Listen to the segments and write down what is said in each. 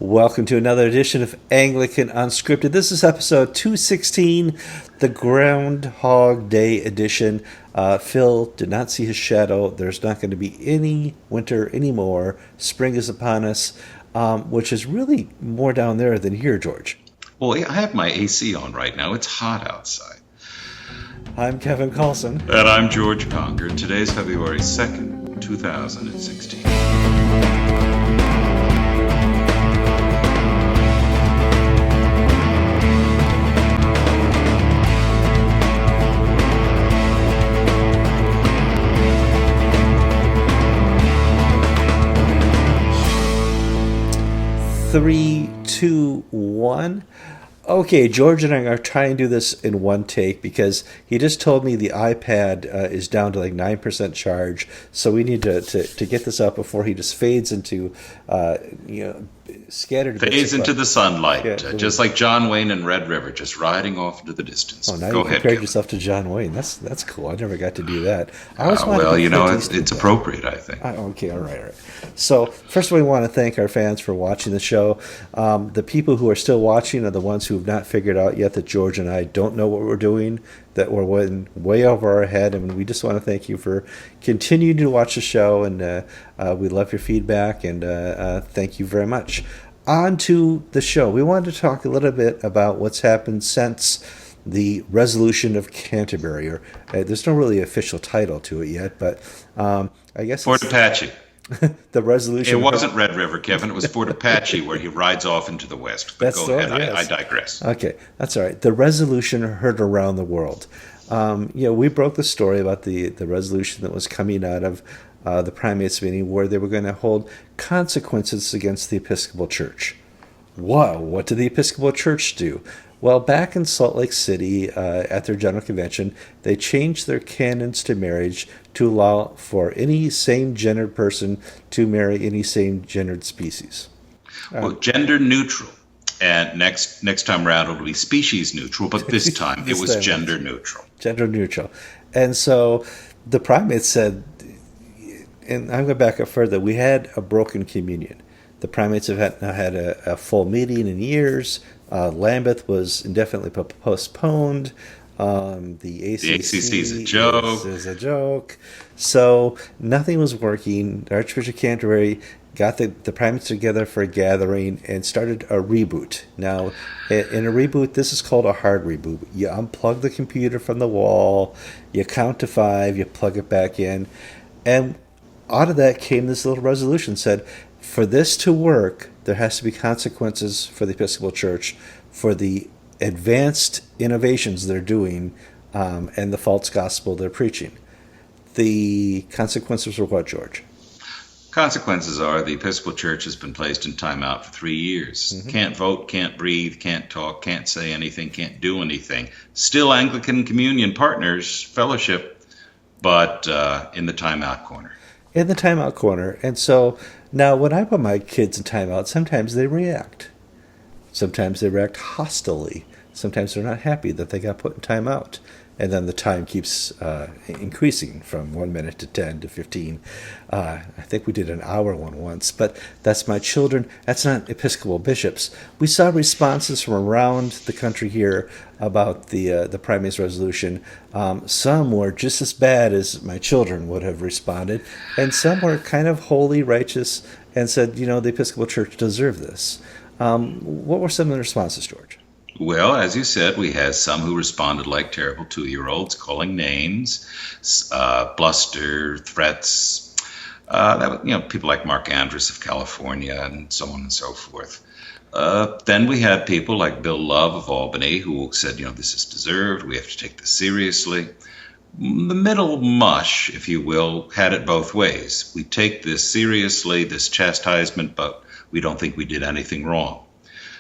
Welcome to another edition of Anglican Unscripted. This is episode 216, the Groundhog Day edition. Phil did not see his shadow. There's not going to be any winter anymore. Spring is upon us, which is really more down there than here, George. Well, I have my AC on right now. It's hot outside. I'm Kevin Carlson. And I'm George Conger. Today's February 2nd, 2016. Three, two, one. Okay, George and I are trying to do this in one take because he just told me the iPad is down to like 9% charge, so we need to get this up before he just fades into scattered. Fades into the sunlight, just like John Wayne and Red River, just riding off into the distance. Oh, now Go you ahead, compared Kevin. yourself to John Wayne. That's cool. I never got to do that. It's appropriate, I think. Okay, all right. So first of all, we want to thank our fans for watching the show. The people who are still watching are the ones who have not figured out yet that George and I don't know what we're doing, that we're way over our head, and we just want to thank you for continuing to watch the show, and we love your feedback, and thank you very much. On to the show. We wanted to talk a little bit about what's happened since the Resolution of Canterbury, or there's no really official title to it yet, but I guess Fort Apache. The resolution. It wasn't Red River, Kevin. It was Fort Apache, where he rides off into the west. But go ahead. Yes. I digress. Okay, that's all right. The resolution heard around the world. We broke the story about the resolution that was coming out of the primates meeting, where they were going to hold consequences against the Episcopal Church. Wow, what did the Episcopal Church do? Well, back in Salt Lake City at their General Convention, they changed their canons to marriage to allow for any same-gendered person to marry any same-gendered species. Well, gender neutral. And next time around it'll be species neutral, but this time it was gender neutral. Gender neutral. And so the primates said, and I'm going back up further, we had a broken communion. The primates have not had a full meeting in years. Lambeth was indefinitely postponed. The ACC is a joke. Is a joke. So nothing was working. The Archbishop of Canterbury got the primates together for a gathering and started a reboot. Now, in a reboot, this is called a hard reboot. You unplug the computer from the wall, you count to 5, you plug it back in, and out of that came this little resolution, said, for this to work, there has to be consequences for the Episcopal Church for the advanced innovations they're doing and the false gospel they're preaching. The consequences were what, George? Consequences are the Episcopal Church has been placed in timeout for 3 years. Mm-hmm. Can't vote, can't breathe, can't talk, can't say anything, can't do anything. Still Anglican Communion partners, fellowship, but in the timeout corner. In the timeout corner. And so now when I put my kids in timeout, sometimes they react. Sometimes they react hostilely. Sometimes they're not happy that they got put in timeout. And then the time keeps increasing from 1 minute to 10 to 15. I think we did an hour one once, but that's my children. That's not Episcopal bishops. We saw responses from around the country here about the primates resolution. Some were just as bad as my children would have responded, and some were kind of holy, righteous, and said, the Episcopal Church deserved this. What were some of the responses, George? Well, as you said, we had some who responded like terrible 2-year-olds, calling names, bluster, threats. People like Mark Andrus of California and so on and so forth. Then we had people like Bill Love of Albany who said, this is deserved. We have to take this seriously. The middle mush, if you will, had it both ways. We take this seriously, this chastisement, but we don't think we did anything wrong.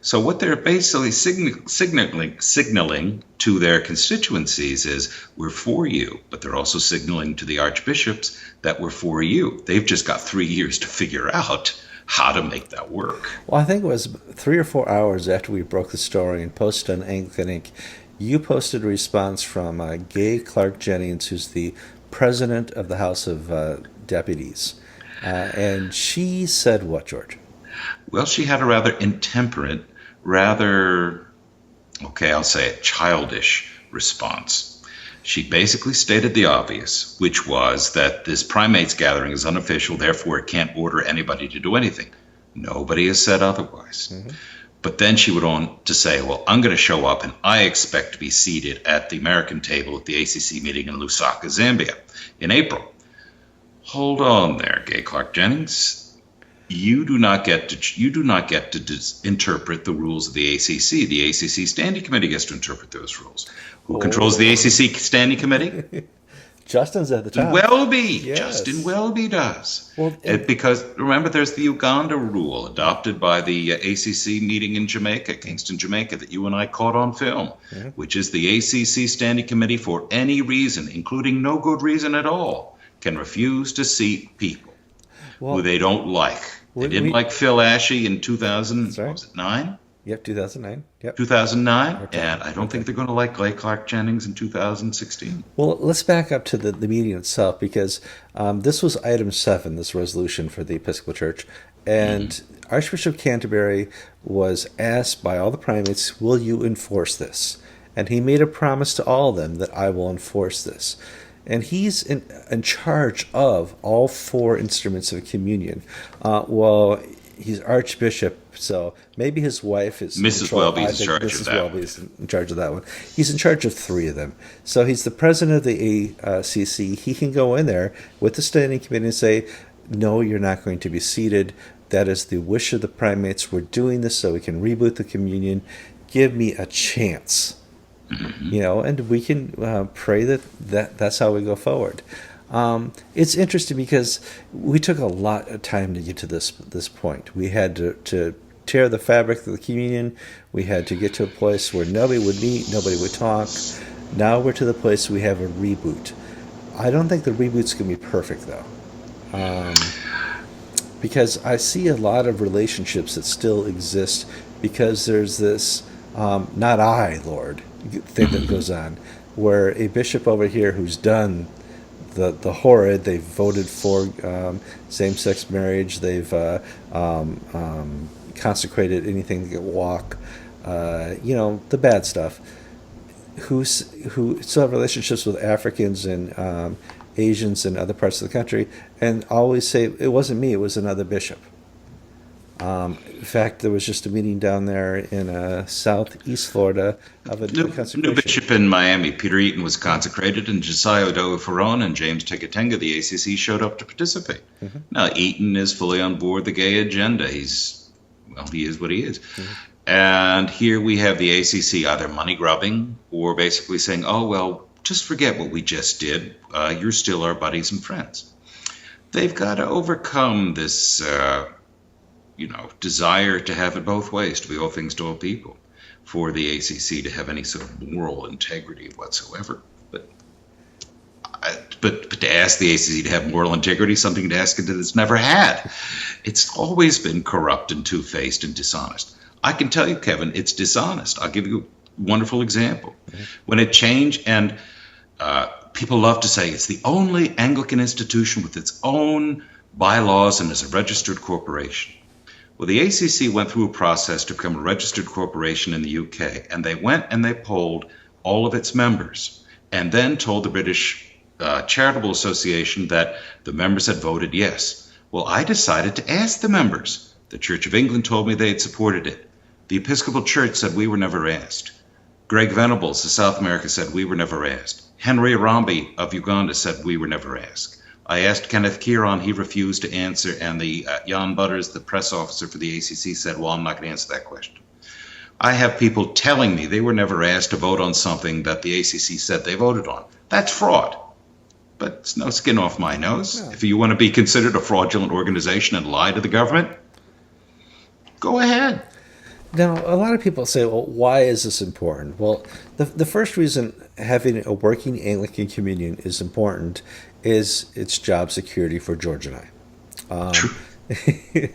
So what they're basically signaling to their constituencies is, we're for you, but they're also signaling to the archbishops that we're for you. They've just got 3 years to figure out how to make that work. Well, I think it was 3 or 4 hours after we broke the story and posted on Anglican Inc., you posted a response from Gay Clark Jennings, who's the president of the House of Deputies. And she said what, George? Well, she had a rather intemperate, rather, okay, I'll say it, childish response. She basically stated the obvious, which was that this primates gathering is unofficial, therefore it can't order anybody to do anything. Nobody has said otherwise. Mm-hmm. But then she went on to say, well, I'm going to show up and I expect to be seated at the American table at the ACC meeting in Lusaka, Zambia in April. Hold on there, Gay Clark Jennings. You do not get to interpret the rules of the ACC. The ACC Standing Committee gets to interpret those rules. Who controls the ACC Standing Committee? Justin's at the top. Welby. Yes. Justin Welby does. Well, Because, remember, there's the Uganda rule adopted by the ACC meeting in Jamaica, Kingston, Jamaica, that you and I caught on film, which is the ACC Standing Committee for any reason, including no good reason at all, can refuse to seat people who they don't like. They didn't like Phil Ashey in 2000, what was it, 9? Yep, 2009. Yep. 2009, and I don't think they're going to like Gay Clark Jennings in 2016. Well, let's back up to the meeting itself, because this was item 7, this resolution for the Episcopal Church, and Archbishop Canterbury was asked by all the primates, will you enforce this? And he made a promise to all of them that I will enforce this. And he's in charge of all 4 instruments of communion. Well, he's Archbishop, so maybe his wife is... Mrs. Welby is in charge of that. Mrs. Welby is in charge of that one. He's in charge of 3 of them. So he's the president of the ACC. He can go in there with the standing committee and say, no, you're not going to be seated. That is the wish of the primates. We're doing this so we can reboot the communion. Give me a chance. And we can pray that's how we go forward. It's interesting because we took a lot of time to get to this point. We had to tear the fabric of the communion. We had to get to a place where nobody would meet, nobody would talk. Now we're to the place we have a reboot. I don't think the reboot's going to be perfect, though. Because I see a lot of relationships that still exist because there's this, not I, Lord, thing that goes on, where a bishop over here who's done the horrid, they've voted for same-sex marriage, they've consecrated anything that can walk, the bad stuff, who still have relationships with Africans and Asians and other parts of the country, and always say, it wasn't me, it was another bishop. In fact, there was just a meeting down there in southeast Florida of a consecration. New bishop in Miami, Peter Eaton, was consecrated, and Josiah Odoa Ferron and James Tegatenga, the ACC, showed up to participate. Now, Eaton is fully on board the gay agenda. He is what he is. And here we have the ACC either money grubbing or basically saying, oh, well, just forget what we just did. You're still our buddies and friends. They've got to overcome this desire to have it both ways, to be all things to all people, for the ACC to have any sort of moral integrity whatsoever. But to ask the ACC to have moral integrity, something to ask it that it's never had. It's always been corrupt and two-faced and dishonest. I can tell you, Kevin, it's dishonest. I'll give you a wonderful example. When it changed, and people love to say it's the only Anglican institution with its own bylaws and is a registered corporation. Well, the ACC went through a process to become a registered corporation in the UK, and they went and they polled all of its members and then told the British Charitable Association that the members had voted yes. Well, I decided to ask the members. The Church of England told me they had supported it. The Episcopal Church said we were never asked. Greg Venables of South America said we were never asked. Henry Arambi of Uganda said we were never asked. I asked Kenneth Kieran, he refused to answer, and the Jan Butters, the press officer for the ACC, said, well, I'm not going to answer that question. I have people telling me they were never asked to vote on something that the ACC said they voted on. That's fraud. But it's no skin off my nose. Yeah. If you want to be considered a fraudulent organization and lie to the government, go ahead. Now, a lot of people say, well, why is this important? Well, the first reason having a working Anglican communion is important is its job security for George and I.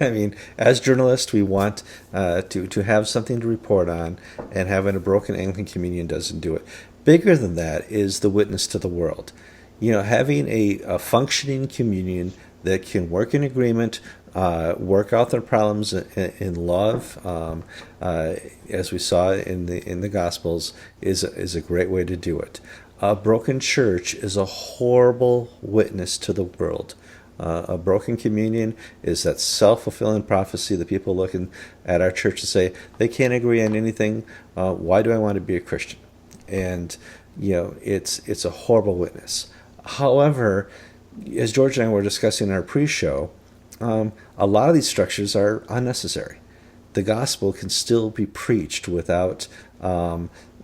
I mean, as journalists, we want to have something to report on, and having a broken Anglican communion doesn't do it. Bigger than that is the witness to the world. Having a functioning communion that can work in agreement, work out their problems in love, as we saw in the Gospels, is a great way to do it. A broken church is a horrible witness to the world. A broken communion is that self-fulfilling prophecy that people looking at our church and say they can't agree on anything. Why do I want to be a Christian? And it's a horrible witness. However, as George and I were discussing in our pre-show, a lot of these structures are unnecessary. The gospel can still be preached without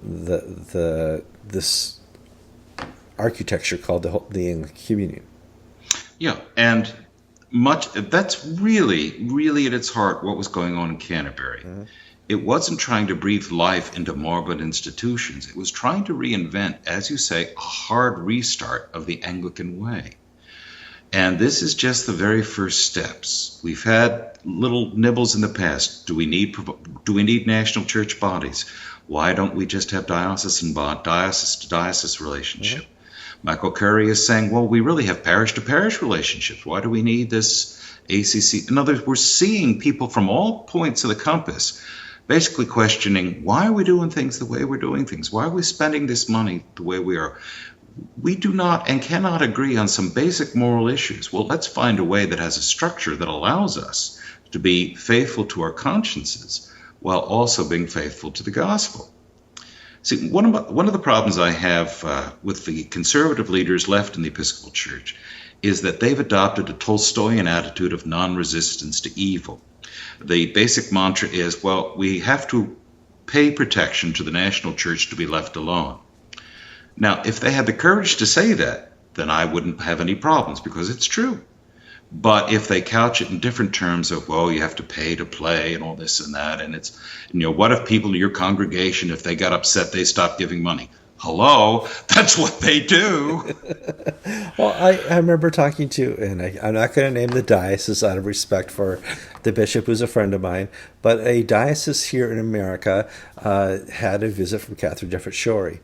this architecture called the Anglican Communion. Yeah, and that's really at its heart what was going on in Canterbury. Mm-hmm. It wasn't trying to breathe life into morbid institutions. It was trying to reinvent, as you say, a hard restart of the Anglican way. And this is just the very first steps. We've had little nibbles in the past. Do we need national church bodies? Why don't we just have diocese to diocese relationship? Mm-hmm. Michael Curry is saying, well, we really have parish-to-parish relationships. Why do we need this ACC? In other words, we're seeing people from all points of the compass basically questioning, why are we doing things the way we're doing things? Why are we spending this money the way we are? We do not and cannot agree on some basic moral issues. Well, let's find a way that has a structure that allows us to be faithful to our consciences while also being faithful to the gospel. See, one of the problems I have with the conservative leaders left in the Episcopal Church is that they've adopted a Tolstoyan attitude of non-resistance to evil. The basic mantra is, well, we have to pay protection to the national church to be left alone. Now, if they had the courage to say that, then I wouldn't have any problems because it's true. But if they couch it in different terms of, well, you have to pay to play and all this and that, and it's, what if people in your congregation, if they got upset, they stopped giving money? Hello, that's what they do. Well, I remember talking to, and I'm not going to name the diocese out of respect for the bishop who's a friend of mine, but a diocese here in America had a visit from Catherine Jefferts Schori.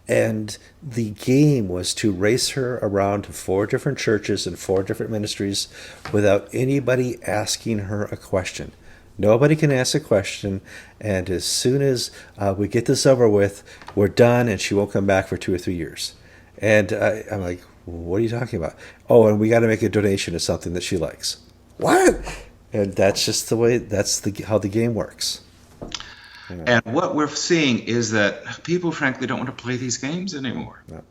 And the game was to race her around to 4 different churches and 4 different ministries without anybody asking her a question. Nobody can ask a question, and as soon as we get this over with, we're done, and she won't come back for 2 or 3 years. And I'm like, what are you talking about? Oh, and we got to make a donation to something that she likes. What? And that's just the way, how the game works. And what we're seeing is that people, frankly, don't want to play these games anymore. No.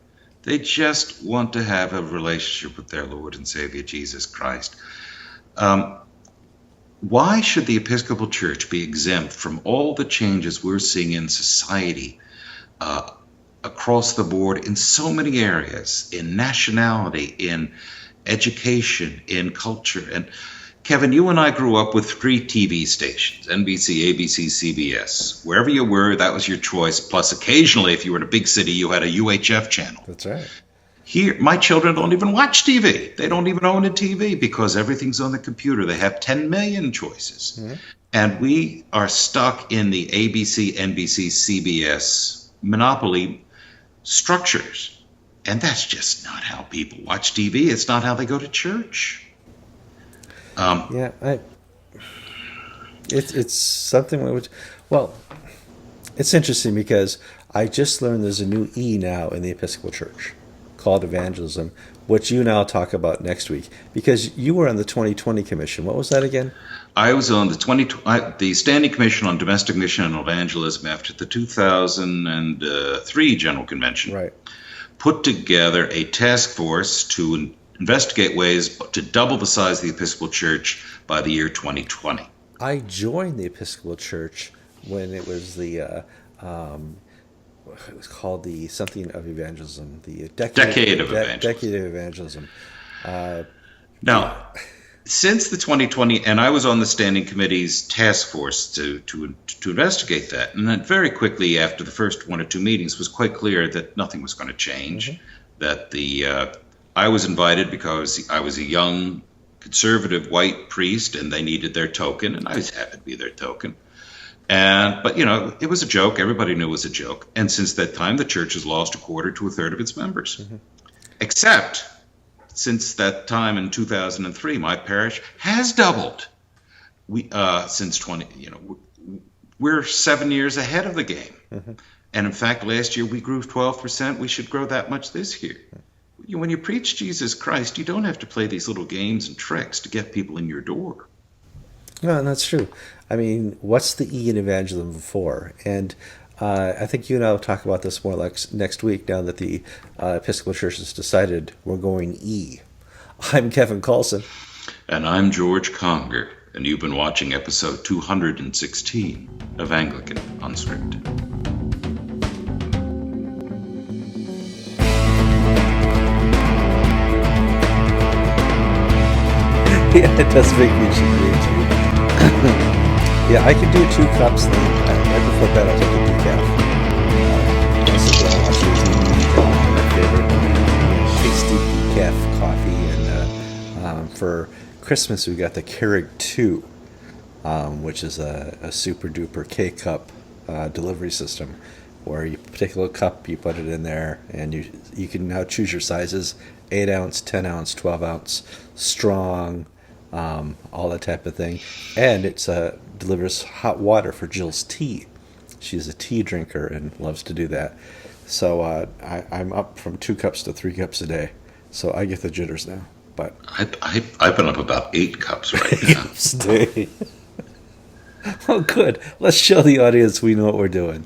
They just want to have a relationship with their Lord and Savior, Jesus Christ. Why should the Episcopal Church be exempt from all the changes we're seeing in society across the board in so many areas, in nationality, in education, in culture? And Kevin, you and I grew up with 3 TV stations, NBC, ABC, CBS. Wherever you were, that was your choice. Plus, occasionally, if you were in a big city, you had a UHF channel. That's right. Here, my children don't even watch TV. They don't even own a TV because everything's on the computer. They have 10 million choices. Mm-hmm. And we are stuck in the ABC, NBC, CBS monopoly structures. And that's just not how people watch TV. It's not how they go to church. It's something which, well, it's interesting because I just learned there's a new E now in the Episcopal Church called evangelism, which you now talk next week, because you were on the 2020 commission. What was that again? I was on the Standing Commission on Domestic Mission and Evangelism after the 2003 General Convention. Right. Put together a task force to investigate ways to double the size of the Episcopal Church by the year 2020. I joined the Episcopal Church when it was it was called the something of evangelism, the decade of evangelism. Now, since the 2020, and I was on the Standing Committee's task force to investigate that, and then very quickly after the first 1 or 2 meetings, it was quite clear that nothing was going to change. Mm-hmm. That I was invited because I was a young conservative white priest, and they needed their token, and I was happy to be their token. But it was a joke. Everybody knew it was a joke. And since that time, the church has lost 1/4 to 1/3 of its members. Mm-hmm. Except since that time in 2003, my parish has doubled. We since 20, we're 7 years ahead of the game. Mm-hmm. And in fact, last year we grew 12%. We should grow that much this year. When you preach Jesus Christ, you don't have to play these little games and tricks to get people in your door. No, and that's true. I mean, what's the E in evangelism for? And I think you and I will talk about this more like next week now that the Episcopal Church has decided we're going E. I'm Kevin Carlson. And I'm George Conger, and you've been watching episode 216 of Anglican Unscripted. Yeah, it does make me cheeky too. Yeah, I can do 2 cups. Right before bed, I'll take a decaf. I'll sit down, watch TV, my favorite tasty decaf coffee. And for Christmas, we got the Keurig 2, which is a super duper K-cup delivery system, where you take a little cup, you put it in there, and you can now choose your sizes: 8 ounce, 10 ounce, 12 ounce, strong. All that type of thing, and it delivers hot water for Jill's tea. She's a tea drinker and loves to do that. So I'm up from 2 cups to 3 cups a day. So I get the jitters now. But I've been up about 8 cups right now. Stay. Oh, good. Let's show the audience we know what we're doing.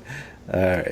All right.